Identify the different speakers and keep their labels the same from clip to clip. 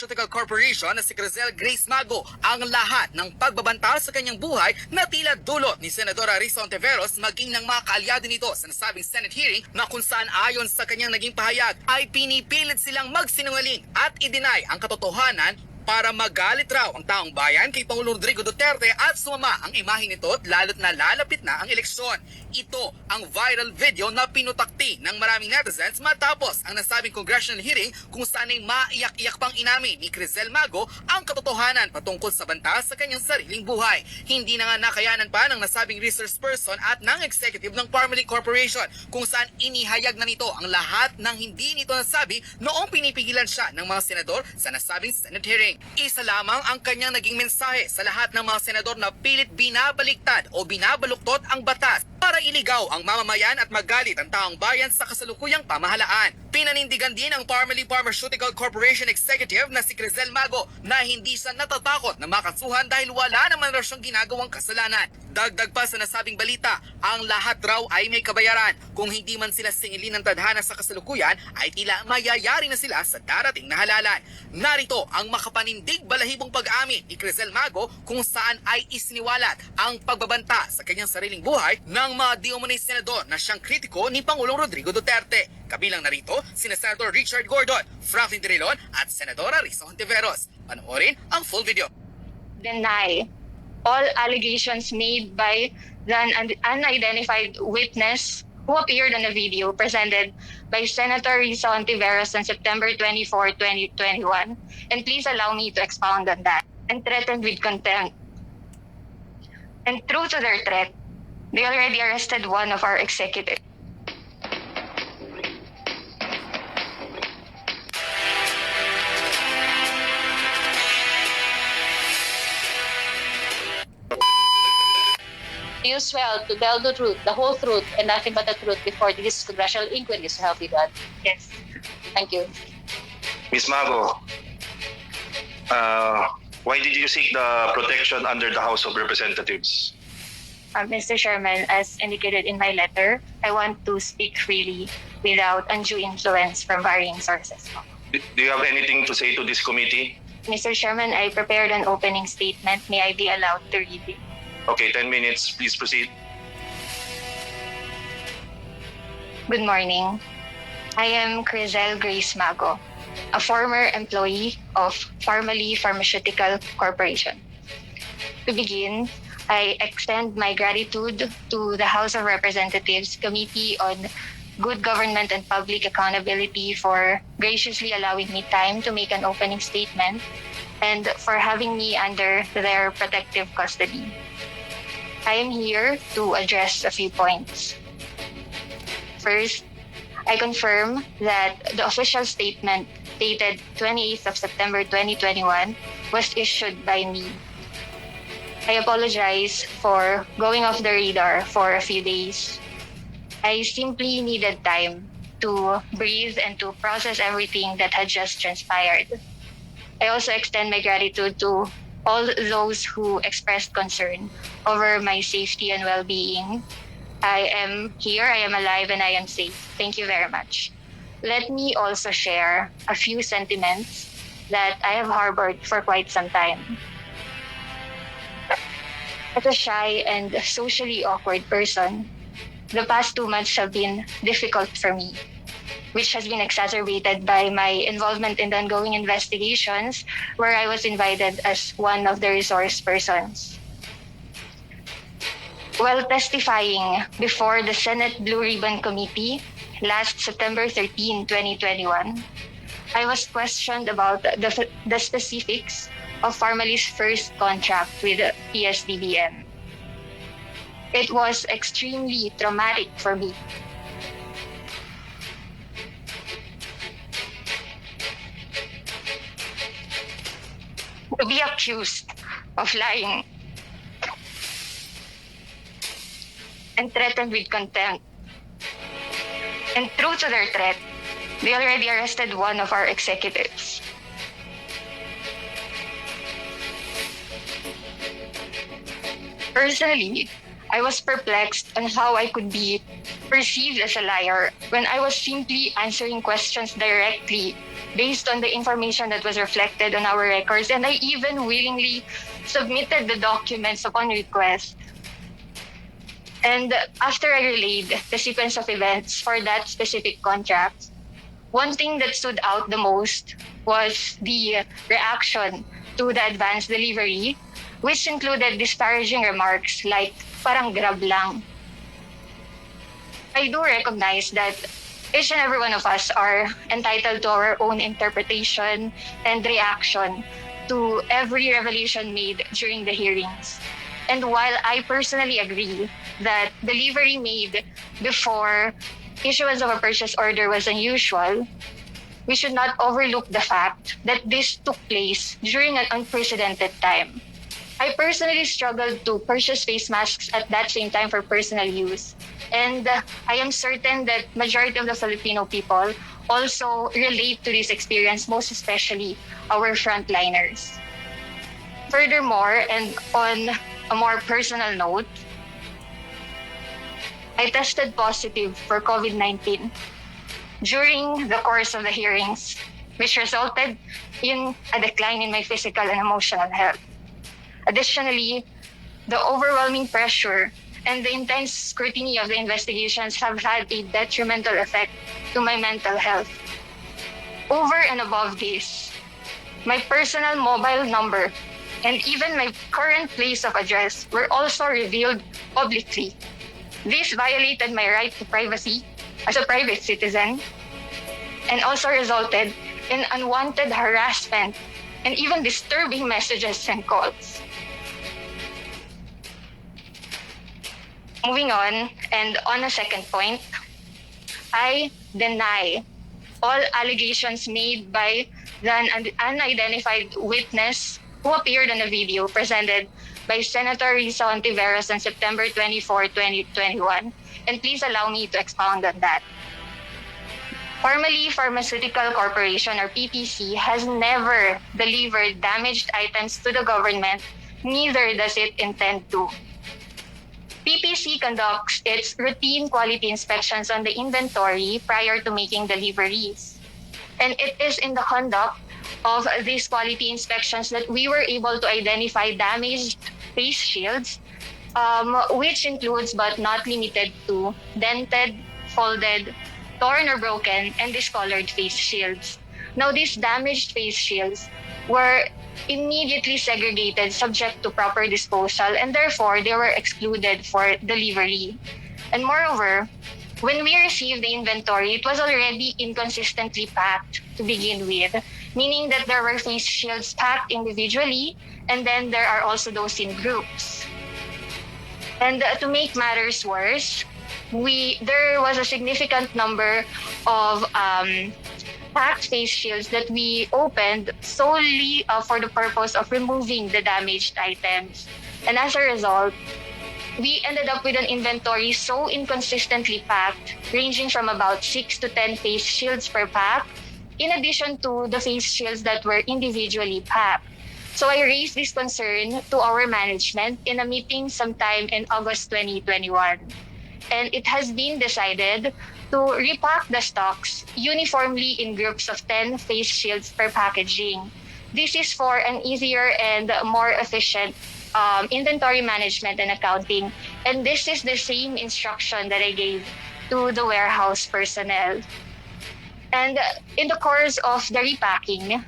Speaker 1: Pharmaceutical Corporation na si Krizle Mago ang lahat ng pagbabanta sa kanyang buhay na tila dulot ni Senadora Risa Ontiveros maging ng mga kaalyado nito sa nasabing Senate hearing na kung saan ayon sa kanyang naging pahayag ay pinipilit silang magsinungaling at i-deny ang katotohanan para magalit raw ang taong bayan kay Pangulong Rodrigo Duterte at sumama ang imahe nito lalo't na lalapit na ang eleksyon. Ito ang viral video na pinutakti ng maraming netizens matapos ang nasabing Congressional hearing kung saan ay maiyak-iyak pang inamin ni Krizle Mago ang katotohanan patungkol sa banta sa kanyang sariling buhay. Hindi na nga nakayanan pa ng nasabing resource person at ng executive ng Pharmaceutical Corporation kung saan inihayag na nito ang lahat ng hindi nito nasabi noong pinipigilan siya ng mga senador sa nasabing Senate hearing. Isa lamang ang kanyang naging mensahe sa lahat ng mga senador na pilit binabaliktad o binabaluktot ang batas para iligaw ang mamamayan at magalit ang taong bayan sa kasalukuyang pamahalaan. Pinanindigan din ang Pharmaceutical Corporation Executive na si Krizle Mago na hindi siya natatakot na makasuhan dahil wala naman raw siyang ginagawang kasalanan. Dagdag pa sa nasabing balita, ang lahat raw ay may kabayaran. Kung hindi man sila singilin ng tadhana sa kasalukuyan, ay tila mayayari na sila sa darating na halalan. Narito ang makapanindig balahibong pag-amin ni Krizle Mago kung saan ay isiniwalat ang pagbabanta sa kanyang sariling buhay ng mga di-umunay senador na siyang kritiko ni Pangulong Rodrigo Duterte. Kabilang narito sina Senator Richard Gordon, Franklin Drilon at Senadora Risa Ontiveros. Panoorin ang full video.
Speaker 2: Deny all allegations made by the unidentified witness who appeared on the video presented by Senator Risa Ontiveros on September 24, 2021. And please allow me to expound on that. And threatened with contempt. And true to their threat, they already arrested one of our executives.
Speaker 3: You swear to tell the truth, the whole truth, and nothing but the truth before this congressional inquiry is held with that.
Speaker 2: Yes.
Speaker 3: Thank you.
Speaker 4: Ms. Mago, why did you seek the protection under the House of Representatives?
Speaker 2: Mr. Chairman, as indicated in my letter, I want to speak freely without undue influence from varying sources.
Speaker 4: Do you have anything to say to this committee?
Speaker 2: Mr. Chairman, I prepared an opening statement. May I be allowed to read it?
Speaker 4: Okay, 10 minutes. Please proceed.
Speaker 2: Good morning. I am Krizle Mago, a former employee of Pharmaceutical Corporation. To begin, I extend my gratitude to the House of Representatives Committee on Good Government and Public Accountability for graciously allowing me time to make an opening statement and for having me under their protective custody. I am here to address a few points. First, I confirm that the official statement dated 28th of September 2021 was issued by me. I apologize for going off the radar for a few days. I simply needed time to breathe and to process everything that had just transpired. I also extend my gratitude to all those who expressed concern over my safety and well-being. I am here, I am alive, and I am safe. Thank you very much. Let me also share a few sentiments that I have harbored for quite some time. As a shy and socially awkward person, the past 2 months have been difficult for me, which has been exacerbated by my involvement in the ongoing investigations where I was invited as one of the resource persons. While testifying before the Senate Blue Ribbon Committee last September 13, 2021, I was questioned about the specifics of Pharmalee's first contract with PSDBM. It was extremely traumatic for me. To be accused of lying and threatened with contempt. And true to their threat, they already arrested one of our executives. Personally, I was perplexed on how I could be perceived as a liar when I was simply answering questions directly based on the information that was reflected on our records, and I even willingly submitted the documents upon request. And after I relayed the sequence of events for that specific contract, one thing that stood out the most was the reaction to the advance delivery, which included disparaging remarks like parang grab lang. I do recognize that each and every one of us are entitled to our own interpretation and reaction to every revelation made during the hearings. And while I personally agree that delivery made before issuance of a purchase order was unusual, we should not overlook the fact that this took place during an unprecedented time. I personally struggled to purchase face masks at that same time for personal use. And I am certain that majority of the Filipino people also relate to this experience, most especially our frontliners. Furthermore, and on a more personal note, I tested positive for COVID-19 during the course of the hearings, which resulted in a decline in my physical and emotional health. Additionally, the overwhelming pressure and the intense scrutiny of the investigations have had a detrimental effect to my mental health. Over and above this, my personal mobile number and even my current place of address were also revealed publicly. This violated my right to privacy as a private citizen and also resulted in unwanted harassment and even disturbing messages and calls. Moving on, and on a second point, I deny all allegations made by the unidentified witness who appeared on a video presented by Senator Risa Ontiveros on September 24, 2021. And please allow me to expound on that. Formerly Pharmaceutical Corporation, or PPC, has never delivered damaged items to the government, neither does it intend to. PPC conducts its routine quality inspections on the inventory prior to making deliveries. And it is in the conduct of these quality inspections that we were able to identify damaged face shields, which includes but not limited to dented, folded, torn or broken, and discolored face shields. Now, these damaged face shields were immediately segregated subject to proper disposal, and therefore they were excluded for delivery. And moreover, when we received the inventory, it was already inconsistently packed to begin with, meaning that there were face shields packed individually, and then there are also those in groups. And to make matters worse, there was a significant number of packed face shields that we opened solely for the purpose of removing the damaged items. And as a result, we ended up with an inventory so inconsistently packed, ranging from about 6 to 10 face shields per pack, in addition to the face shields that were individually packed. So I raised this concern to our management in a meeting sometime in August 2021. And it has been decided to repack the stocks uniformly in groups of 10 face shields per packaging. This is for an easier and more efficient inventory management and accounting. And this is the same instruction that I gave to the warehouse personnel. And in the course of the repacking,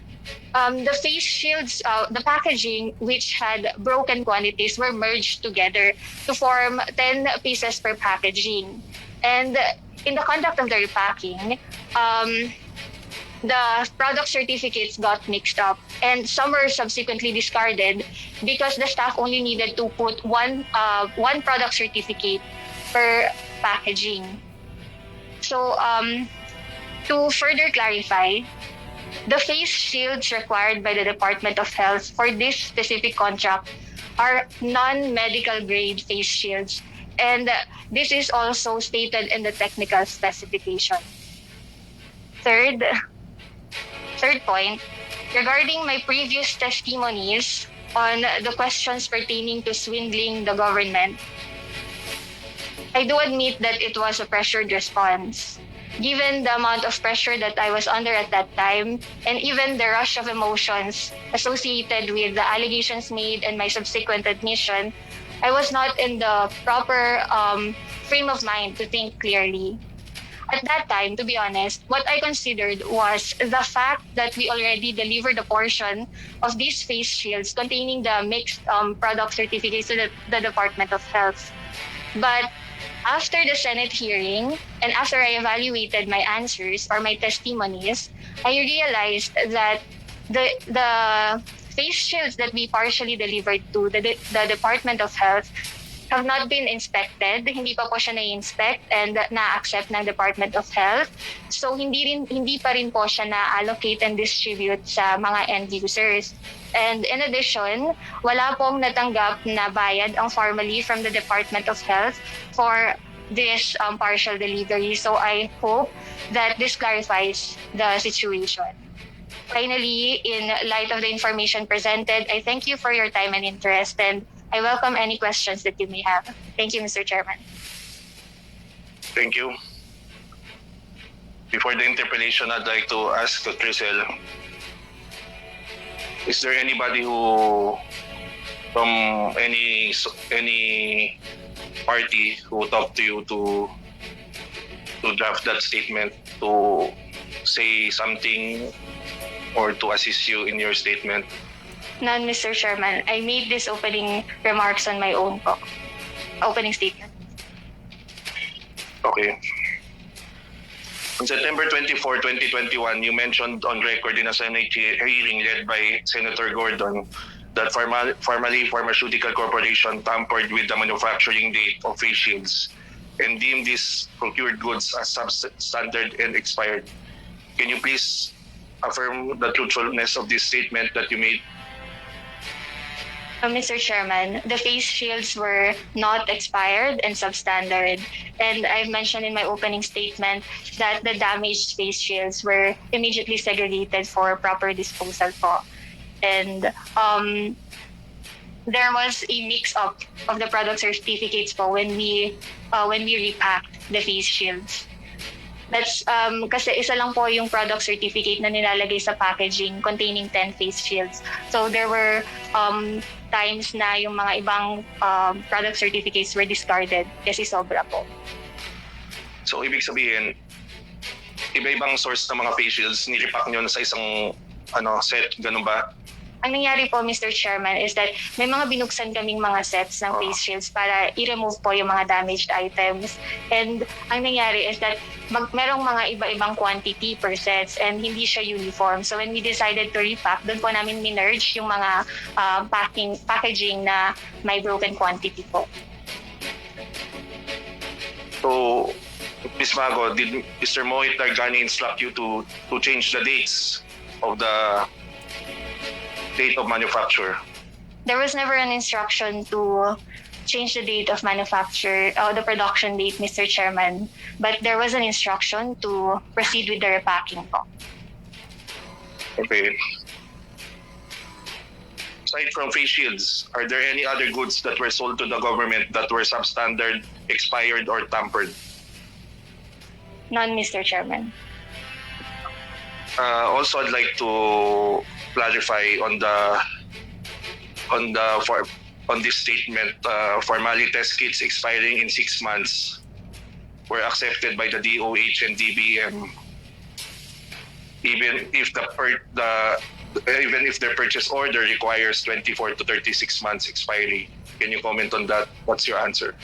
Speaker 2: the face shields, the packaging which had broken quantities were merged together to form 10 pieces per packaging. And in the conduct of the repacking, the product certificates got mixed up, and some were subsequently discarded because the staff only needed to put one product certificate per packaging. So to further clarify, the face shields required by the Department of Health for this specific contract are non-medical grade face shields, and this is also stated in the technical specification. Third point, regarding my previous testimonies on the questions pertaining to swindling the government, I do admit that it was a pressured response. given the amount of pressure that I was under at that time, and even the rush of emotions associated with the allegations made and my subsequent admission, I was not in the proper frame of mind to think clearly. At that time, to be honest, what I considered was the fact that we already delivered a portion of these face shields containing the mixed product certificates to the Department of Health. But after the Senate hearing and after I evaluated my answers or my testimonies, I realized that the face shields that we partially delivered to the Department of Health have not been inspected. Hindi pa po siya na-inspect and na-accept ng Department of Health. So hindi pa rin po siya na-allocate and distribute sa mga end users. And in addition, wala pong natanggap na bayad ang formally from the Department of Health for this partial delivery. So I hope that this clarifies the situation. Finally, in light of the information presented, I thank you for your time and interest, and I welcome any questions that you may have. Thank you, Mr. Chairman.
Speaker 4: Thank you. Before the interpellation, I'd like to ask Krizle, is there anybody who, from any party who talked to you to draft that statement, to say something or to assist you in your statement?
Speaker 2: None, Mr. Chairman. I made these opening remarks on my own po. Opening statement.
Speaker 4: Okay. On September 24, 2021, you mentioned on record in a Senate hearing led by Senator Gordon that Pharmaly Pharmaceutical Corporation tampered with the manufacturing date of face shields and deemed these procured goods as substandard and expired. Can you please affirm the truthfulness of this statement that you made?
Speaker 2: Mr. Chairman, the face shields were not expired and substandard. And I've mentioned in my opening statement that the damaged face shields were immediately segregated for proper disposal po. And there was a mix-up of the product certificates po when we repacked the face shields. That's kasi isa lang po yung product certificate na nilalagay sa packaging containing 10 face shields. So there were times na yung mga ibang product certificates were discarded kasi sobra po.
Speaker 4: So ibig sabihin, iba-ibang source ng mga face shields nirepack nyo sa isang set, ganun ba?
Speaker 2: Ang nangyari po, Mr. Chairman, is that may mga binuksan kaming mga sets ng face shields para i-remove po yung mga damaged items. And ang nangyari is that merong mga iba-ibang quantity per sets and hindi siya uniform. So when we decided to repack, doon po namin minerge yung mga packaging na may broken quantity po.
Speaker 4: So, Ms. Mago, did Mr. Mohit Dargani instruct you to change the dates of the date of manufacture?
Speaker 2: There was never an instruction to change the date of manufacture or the production date, Mr. Chairman. But there was an instruction to proceed with the repacking po.
Speaker 4: Okay. Aside from face shields, are there any other goods that were sold to the government that were substandard, expired, or tampered?
Speaker 2: None, Mr. Chairman.
Speaker 4: Also, I'd like to clarify on this statement. Formality test kits expiring in 6 months were accepted by the DOH and DBM, even if their purchase order requires 24 to 36 months expiry. Can you comment on that? What's your answer?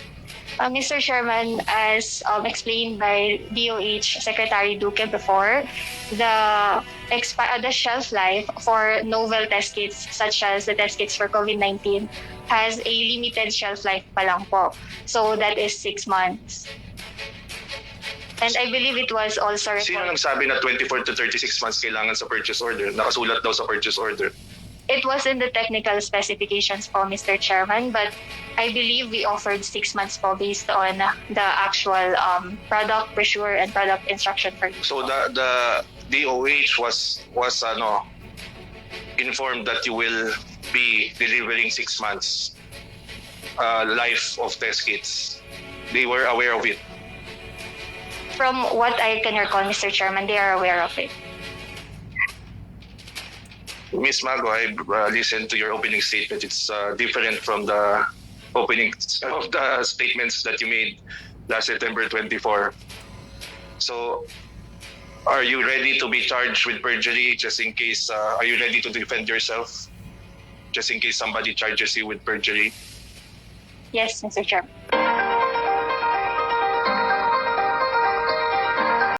Speaker 2: Mr. Chairman, as explained by DOH Secretary Duque before, the shelf life for novel test kits such as the test kits for COVID-19 has a limited shelf life pa lang po. So that is 6 months. And I believe it was also
Speaker 4: Sino nagsabi na 24 to 36 months kailangan sa purchase order? Nakasulat daw sa purchase order.
Speaker 2: It was in the technical specifications po, Mr. Chairman, but I believe we offered 6 months po based on the actual product brochure and product instruction for use.
Speaker 4: So the DOH was informed that you will be delivering 6 months life of test kits. They were aware of it.
Speaker 2: From what I can recall, Mr. Chairman, they are aware of it.
Speaker 4: Ms. Mago, I listened to your opening statement. It's different from the opening of the statements that you made last September 24. So, are you ready to be charged with perjury just in case? Are you ready to defend yourself just in case somebody charges you with perjury?
Speaker 2: Yes, Mr. Chairman.